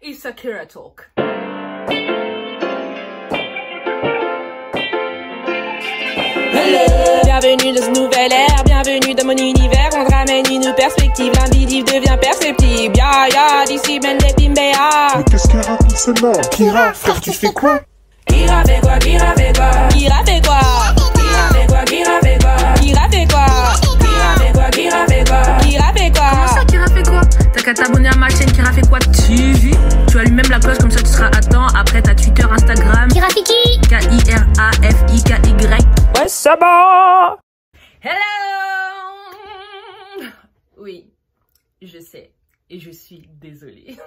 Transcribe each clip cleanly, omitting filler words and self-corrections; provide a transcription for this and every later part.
It's Akira Talk. Bienvenue dans ce nouvel ère, bienvenue dans mon univers. On te ramène une perspective, l'invisible devient perceptible. Ya ya, d'ici ben des Pimbéa. Mais qu'est-ce qu'elle raconte celle-là? Kira, frère, tu fais quoi? Kira fait quoi? Kira fait quoi? Kira fait quoi? Kira fait quoi? Kira fait quoi? Kira fait quoi? Kira fait quoi? Kira fait quoi? Kira fait quoi? Comment ça, Kira fait quoi? T'as qu'à t'abonner à ma chaîne Kira fait quoi TV. Tu allumes même la cloche, comme ça tu seras à temps. Après t'as Twitter, Instagram. Kirafiki. K-I-R-A-F-I-K-Y. Ouais, ça va. Hello! Oui, je sais. Et je suis désolée.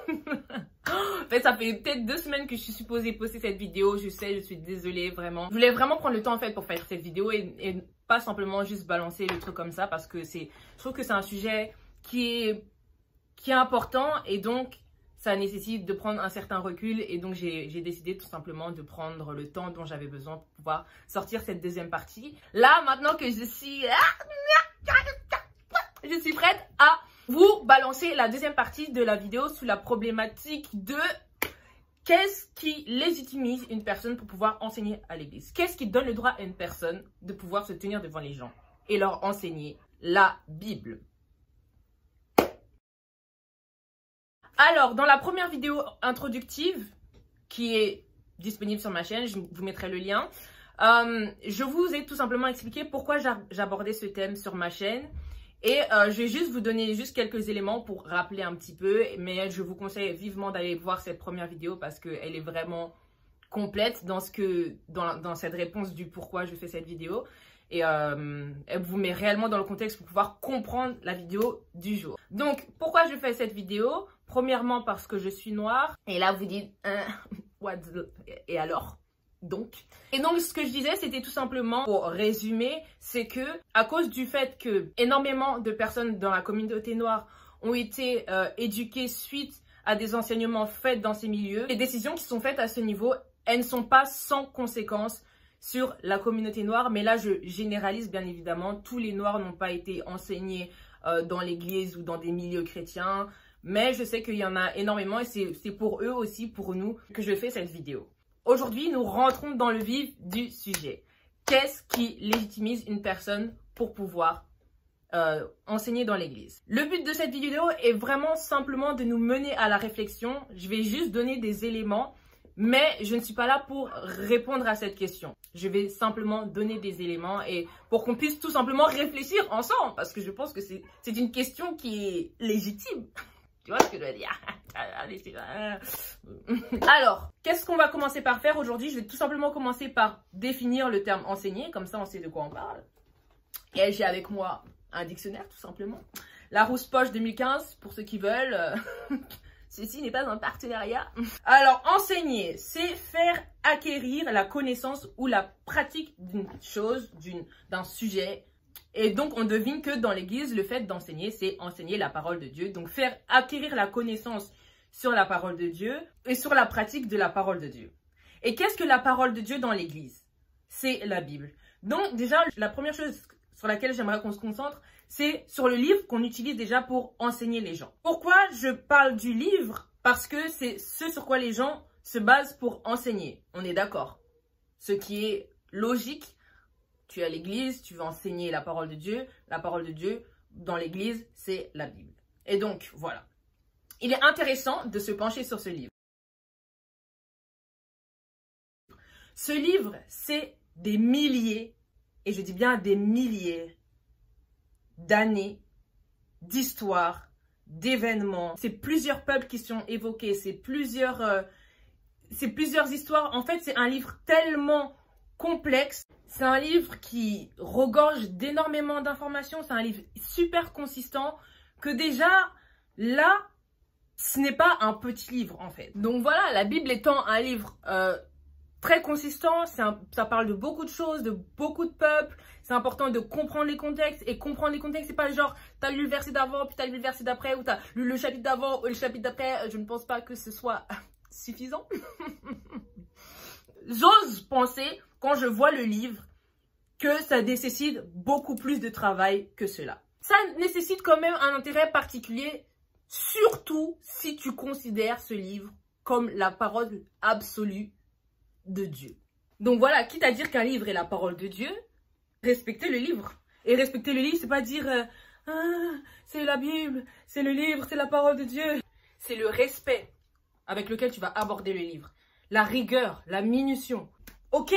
En fait, ça fait peut-être 2 semaines que je suis supposée poster cette vidéo. Je sais, je suis désolée, vraiment. Je voulais vraiment prendre le temps, en fait, pour faire cette vidéo et pas simplement juste balancer le truc comme ça parce que je trouve que c'est un sujet qui est important et donc ça nécessite de prendre un certain recul et donc j'ai décidé tout simplement de prendre le temps dont j'avais besoin pour pouvoir sortir cette deuxième partie. Là, maintenant que je suis prête à vous balancer la deuxième partie de la vidéo sous la problématique de qu'est-ce qui légitimise une personne pour pouvoir enseigner à l'église? Qu'est-ce qui donne le droit à une personne de pouvoir se tenir devant les gens et leur enseigner la Bible? Alors, dans la première vidéo introductive, qui est disponible sur ma chaîne, je vous mettrai le lien, je vous ai tout simplement expliqué pourquoi j'abordais ce thème sur ma chaîne. Et je vais juste vous donner quelques éléments pour rappeler un petit peu. Mais je vous conseille vivement d'aller voir cette première vidéo parce qu'elle est vraiment complète dans cette réponse du pourquoi je fais cette vidéo. Et elle vous met réellement dans le contexte pour pouvoir comprendre la vidéo du jour. Donc, pourquoi je fais cette vidéo? Premièrement, parce que je suis noire. Et là, vous dites, et alors? Et donc, ce que je disais, c'était tout simplement, pour résumer, c'est que à cause du fait que énormément de personnes dans la communauté noire ont été éduquées suite à des enseignements faits dans ces milieux, les décisions qui sont faites à ce niveau, elles ne sont pas sans conséquences sur la communauté noire. Mais là, je généralise bien évidemment. Tous les noirs n'ont pas été enseignés dans l'église ou dans des milieux chrétiens. Mais je sais qu'il y en a énormément et c'est pour eux aussi, pour nous, que je fais cette vidéo. Aujourd'hui, nous rentrons dans le vif du sujet. Qu'est-ce qui légitimise une personne pour pouvoir enseigner dans l'église? Le but de cette vidéo est vraiment simplement de nous mener à la réflexion. Je vais juste donner des éléments, mais je ne suis pas là pour répondre à cette question. Je vais simplement donner des éléments et pour qu'on puisse tout simplement réfléchir ensemble, parce que je pense que c'est une question qui est légitime. Tu vois ce que je veux dire? Alors, qu'est-ce qu'on va commencer par faire aujourd'hui? Je vais tout simplement commencer par définir le terme enseigner, comme ça on sait de quoi on parle. Et j'ai avec moi un dictionnaire tout simplement. Larousse Poche 2015 pour ceux qui veulent. Ceci n'est pas un partenariat. Alors, enseigner, c'est faire acquérir la connaissance ou la pratique d'une chose, d'un sujet. Et donc, on devine que dans l'église, le fait d'enseigner, c'est enseigner la parole de Dieu. Donc, faire acquérir la connaissance sur la parole de Dieu et sur la pratique de la parole de Dieu. Et qu'est-ce que la parole de Dieu dans l'église? C'est la Bible. Donc, déjà, la première chose sur laquelle j'aimerais qu'on se concentre, c'est sur le livre qu'on utilise déjà pour enseigner les gens. Pourquoi je parle du livre? Parce que c'est ce sur quoi les gens se basent pour enseigner. On est d'accord. Ce qui est logique. Tu es à l'église, tu veux enseigner la parole de Dieu. La parole de Dieu dans l'église, c'est la Bible. Et donc, voilà. Il est intéressant de se pencher sur ce livre. Ce livre, c'est des milliers, et je dis bien des milliers d'années, d'histoires, d'événements. C'est plusieurs peuples qui sont évoqués, c'est plusieurs histoires. En fait, c'est un livre tellement complexe. C'est un livre qui regorge d'énormément d'informations. C'est un livre super consistant que déjà, là, ce n'est pas un petit livre en fait. Donc voilà, la Bible étant un livre très consistant, ça parle de beaucoup de choses, de beaucoup de peuples. C'est important de comprendre les contextes. Et comprendre les contextes, c'est pas genre, t'as lu le verset d'avant, puis t'as lu le verset d'après, ou t'as lu le chapitre d'avant, ou le chapitre d'après. Je ne pense pas que ce soit suffisant. J'ose penser, quand je vois le livre, que ça nécessite beaucoup plus de travail que cela. Ça nécessite quand même un intérêt particulier, surtout si tu considères ce livre comme la parole absolue de Dieu. Donc voilà, quitte à dire qu'un livre est la parole de Dieu, respectez le livre. Et respecter le livre, c'est pas dire c'est la Bible, c'est le livre, c'est la parole de Dieu. C'est le respect avec lequel tu vas aborder le livre. La rigueur, la minution. Ok,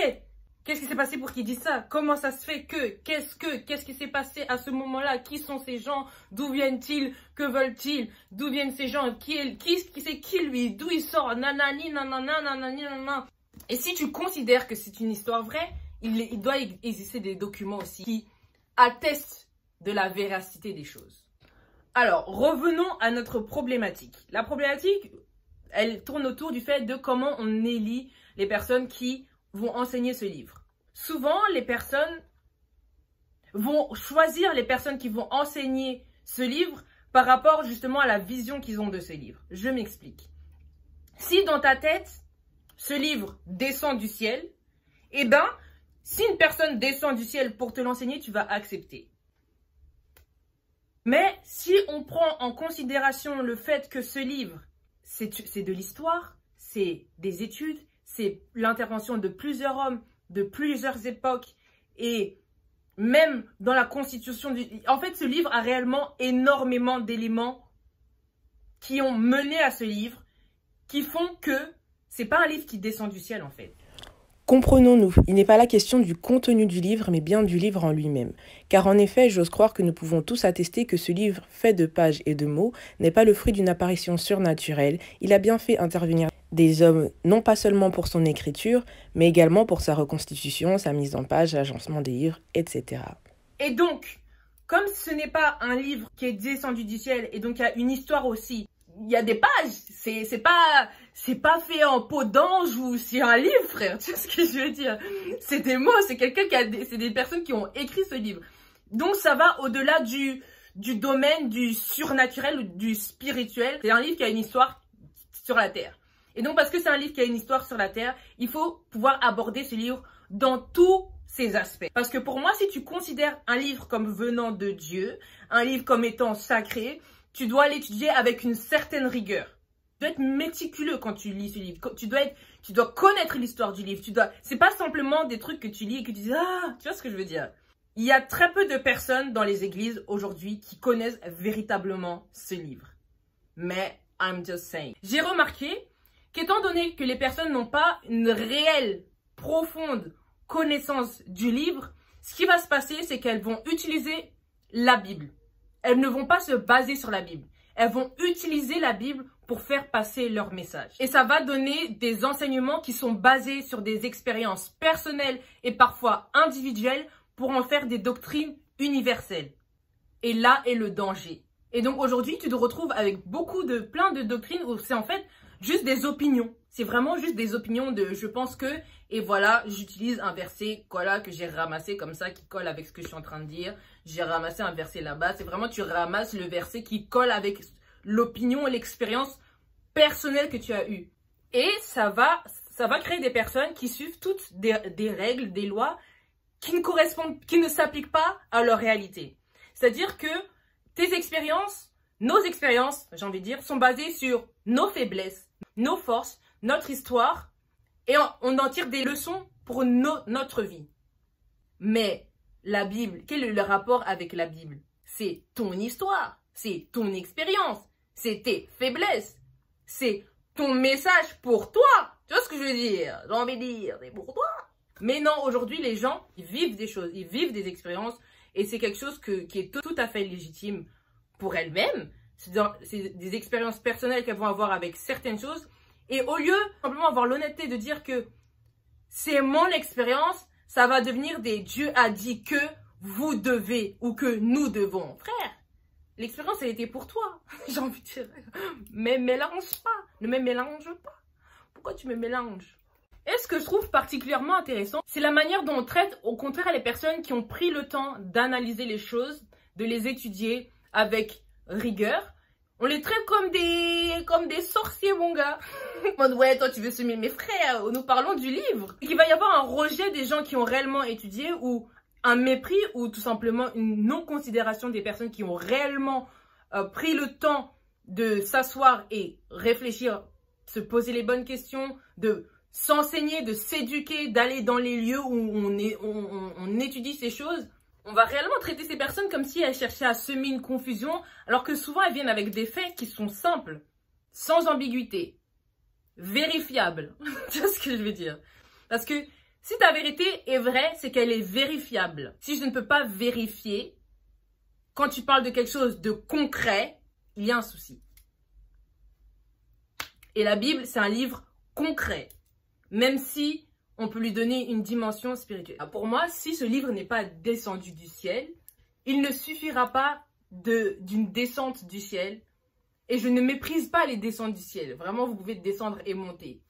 qu'est-ce qui s'est passé pour qu'ils disent ça? Comment ça se fait que? Qu'est-ce qui s'est passé à ce moment-là? Qui sont ces gens? D'où viennent-ils? Que veulent-ils? D'où viennent ces gens? C'est qui lui? D'où il sort? Nanani, nanana, nanani, nanana. Et si tu considères que c'est une histoire vraie, il doit exister des documents aussi qui attestent de la véracité des choses. Alors, revenons à notre problématique. La problématique, elle tourne autour du fait de comment on élit les personnes qui vont enseigner ce livre. Souvent, les personnes vont choisir les personnes qui vont enseigner ce livre par rapport justement à la vision qu'ils ont de ce livre. Je m'explique. Si dans ta tête, ce livre descend du ciel, eh bien, si une personne descend du ciel pour te l'enseigner, tu vas accepter. Mais si on prend en considération le fait que ce livre, c'est de l'histoire, c'est des études, c'est l'intervention de plusieurs hommes, de plusieurs époques, et même dans la constitution du... En fait, ce livre a réellement énormément d'éléments qui ont mené à ce livre, qui font que c'est pas un livre qui descend du ciel, en fait. Comprenons-nous, il n'est pas la question du contenu du livre, mais bien du livre en lui-même. Car en effet, j'ose croire que nous pouvons tous attester que ce livre, fait de pages et de mots, n'est pas le fruit d'une apparition surnaturelle. Il a bien fait intervenir des hommes, non pas seulement pour son écriture, mais également pour sa reconstitution, sa mise en page, l'agencement des livres, etc. Et donc, comme ce n'est pas un livre qui est descendu du ciel, et donc il y a une histoire aussi, il y a des pages, c'est pas fait en peau d'ange ou c'est un livre, frère, tu vois ce que je veux dire? C'est des mots, c'est quelqu'un qui a c'est des personnes qui ont écrit ce livre. Donc ça va au-delà du domaine du surnaturel ou du spirituel. C'est un livre qui a une histoire sur la terre. Et donc parce que c'est un livre qui a une histoire sur la terre, il faut pouvoir aborder ce livre dans tous ses aspects. Parce que pour moi, si tu considères un livre comme venant de Dieu, un livre comme étant sacré, tu dois l'étudier avec une certaine rigueur. Tu dois être méticuleux quand tu lis ce livre. Tu dois connaître l'histoire du livre. C'est pas simplement des trucs que tu lis et que tu dis ah, tu vois ce que je veux dire. Il y a très peu de personnes dans les églises aujourd'hui qui connaissent véritablement ce livre. Mais I'm just saying. J'ai remarqué qu'étant donné que les personnes n'ont pas une réelle, profonde connaissance du livre, ce qui va se passer, c'est qu'elles vont utiliser la Bible. Elles ne vont pas se baser sur la Bible. Elles vont utiliser la Bible pour faire passer leur message. Et ça va donner des enseignements qui sont basés sur des expériences personnelles et parfois individuelles pour en faire des doctrines universelles. Et là est le danger. Et donc aujourd'hui, tu te retrouves avec plein de doctrines où c'est en fait juste des opinions. C'est vraiment juste des opinions de je pense que, et voilà, j'utilise un verset voilà, que j'ai ramassé comme ça, qui colle avec ce que je suis en train de dire. J'ai ramassé un verset là-bas. C'est vraiment, tu ramasses le verset qui colle avec l'opinion et l'expérience personnelle que tu as eue. Et ça va créer des personnes qui suivent toutes des règles, des lois qui ne correspondent, qui ne s'appliquent pas à leur réalité. C'est-à-dire que tes expériences, nos expériences, j'ai envie de dire, sont basées sur nos faiblesses, nos forces, notre histoire, et on en tire des leçons pour notre vie. Mais la Bible, quel est le rapport avec la Bible? C'est ton histoire, c'est ton expérience, c'est tes faiblesses, c'est ton message pour toi. Tu vois ce que je veux dire? J'ai envie de dire, c'est pour toi. Mais non, aujourd'hui, les gens, ils vivent des choses, ils vivent des expériences, et c'est quelque chose qui est tout à fait légitime pour elles-mêmes. C'est des expériences personnelles qu'elles vont avoir avec certaines choses. Et au lieu simplement avoir l'honnêteté de dire que c'est mon expérience, ça va devenir des Dieu a dit que vous devez ou que nous devons. Frère, l'expérience elle était pour toi. J'ai envie de dire. Mais mélange pas. Ne me mélange pas. Pourquoi tu me mélanges? Et ce que je trouve particulièrement intéressant, c'est la manière dont on traite au contraire les personnes qui ont pris le temps d'analyser les choses, de les étudier avec rigueur. On les traite comme des sorciers, mon gars. Ouais, toi, tu veux semer mes frères. Nous parlons du livre. Il va y avoir un rejet des gens qui ont réellement étudié ou un mépris ou tout simplement une non-considération des personnes qui ont réellement pris le temps de s'asseoir et réfléchir se poser les bonnes questions, de s'enseigner, de s'éduquer, d'aller dans les lieux où on étudie ces choses, on va réellement traiter ces personnes comme si elles cherchaient à semer une confusion, alors que souvent elles viennent avec des faits qui sont simples, sans ambiguïté, vérifiables. Tu vois ce que je veux dire? Parce que si ta vérité est vraie, c'est qu'elle est vérifiable. Si je ne peux pas vérifier, quand tu parles de quelque chose de concret, il y a un souci. Et la Bible, c'est un livre concret, même si on peut lui donner une dimension spirituelle. Pour moi, si ce livre n'est pas descendu du ciel, il ne suffira pas d'une descente du ciel. Et je ne méprise pas les descentes du ciel. Vraiment, vous pouvez descendre et monter.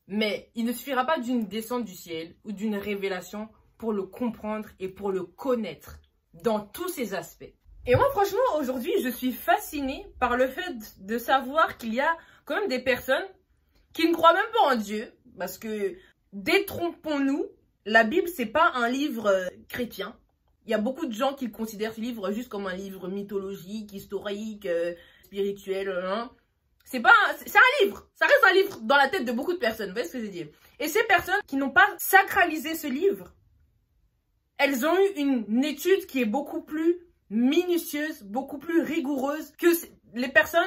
Mais il ne suffira pas d'une descente du ciel ou d'une révélation pour le comprendre et pour le connaître dans tous ses aspects. Et moi, franchement, aujourd'hui, je suis fascinée par le fait de savoir qu'il y a quand même des personnes qui ne croient même pas en Dieu. Parce que, détrompons-nous, la Bible, c'est pas un livre chrétien. Il y a beaucoup de gens qui considèrent ce livre juste comme un livre mythologique, historique, spirituel. Hein. C'est un livre. Ça reste un livre dans la tête de beaucoup de personnes. Vous voyez ce que je veux dire? Et ces personnes qui n'ont pas sacralisé ce livre, elles ont eu une étude qui est beaucoup plus minutieuse, beaucoup plus rigoureuse que les personnes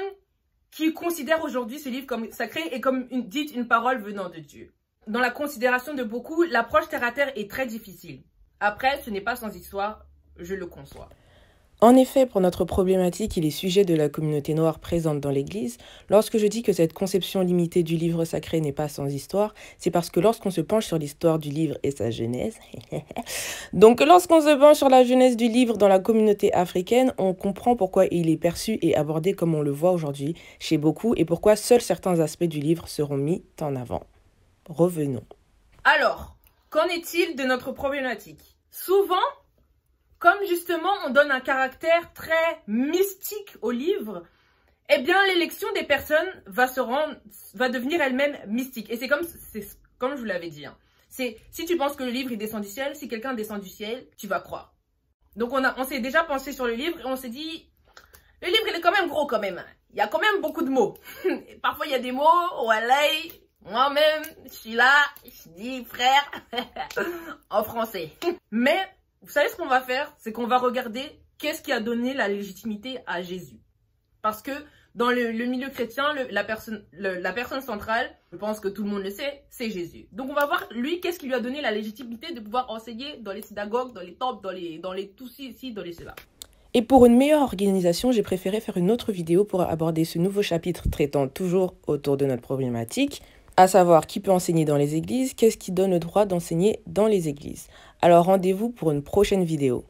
qui considèrent aujourd'hui ce livre comme sacré et comme une parole venant de Dieu. Dans la considération de beaucoup, l'approche terre-à-terre est très difficile. Après, ce n'est pas sans histoire, je le conçois. En effet, pour notre problématique, il est sujet de la communauté noire présente dans l'Église. Lorsque je dis que cette conception limitée du livre sacré n'est pas sans histoire, c'est parce que lorsqu'on se penche sur l'histoire du livre et sa genèse, donc lorsqu'on se penche sur la genèse du livre dans la communauté africaine, on comprend pourquoi il est perçu et abordé comme on le voit aujourd'hui chez beaucoup et pourquoi seuls certains aspects du livre seront mis en avant. Revenons. Alors, qu'en est-il de notre problématique? Souvent, comme justement on donne un caractère très mystique au livre, eh bien l'élection des personnes va devenir elle-même mystique. Et c'est comme je vous l'avais dit. Hein. Si tu penses que le livre il descend du ciel, si quelqu'un descend du ciel, tu vas croire. Donc on s'est déjà pensé sur le livre et on s'est dit, le livre il est quand même gros quand même. Il y a quand même beaucoup de mots. Et parfois il y a des mots, walay, moi-même, je suis là, je dis frère, en français. Mais vous savez ce qu'on va faire? C'est qu'on va regarder qu'est-ce qui a donné la légitimité à Jésus. Parce que dans le milieu chrétien, la personne centrale, je pense que tout le monde le sait, c'est Jésus. Donc on va voir, lui, qu'est-ce qui lui a donné la légitimité de pouvoir enseigner dans les synagogues, dans les temples, dans les tout ci, dans les cela. Et pour une meilleure organisation, j'ai préféré faire une autre vidéo pour aborder ce nouveau chapitre traitant toujours autour de notre problématique, à savoir qui peut enseigner dans les églises, qu'est-ce qui donne le droit d'enseigner dans les églises. Alors rendez-vous pour une prochaine vidéo.